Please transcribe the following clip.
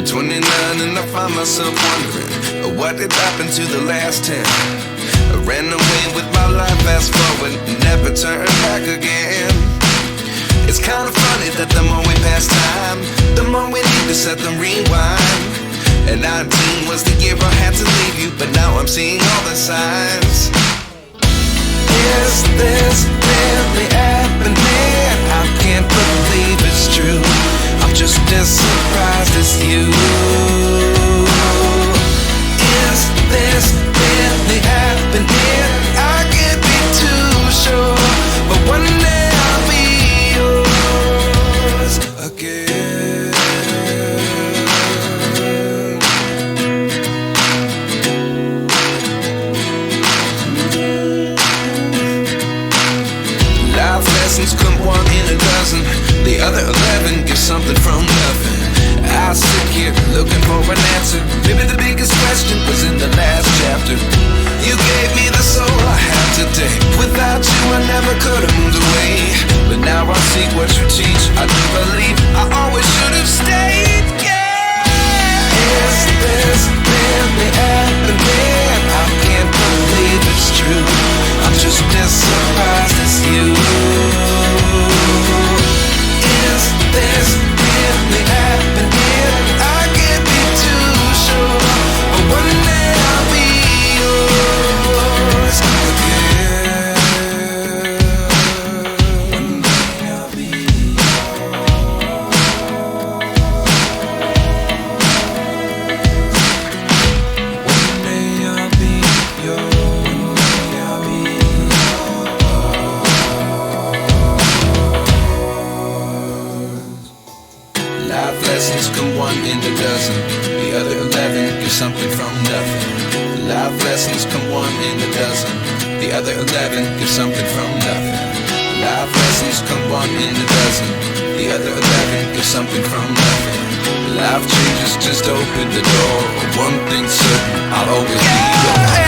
At 29 and I find myself wondering, what did happen to the last 10? I ran away with my life, fast forward, never turn back again. It's kind of funny that the more we pass time, the more we need to set the rewind. And 19 was the year I had to leave you, but now I'm seeing all the signs. Is this really happening? I can't believe it's true. I'm just as surprised as you. Is this really happening? I can't be too sure, but one day I'll be yours again. Life lessons come one in a dozen. The other 11 give something from nothing. I sit here looking for an answer. Maybe the biggest question was in the last chapter. You gave me the soul I have today. Without you I never could have moved away. But now I see what you teach. I do believe I always should have stayed. Yeah. Is this really happening? I can't believe it's true. I'm just as surprised as you. Is this really happening? I can't be too sure, but one day I'll be yours again. One day I'll be yours. One day I'll be yours. One day I'll be yours. Life lessons come one in a dozen. The other 11 give something from nothing. Life lessons come one in a dozen. The other 11 give something from nothing. Life lessons come one in a dozen. The other 11 give something from nothing. Life changes just open the door. One thing's certain, I'll always be yours.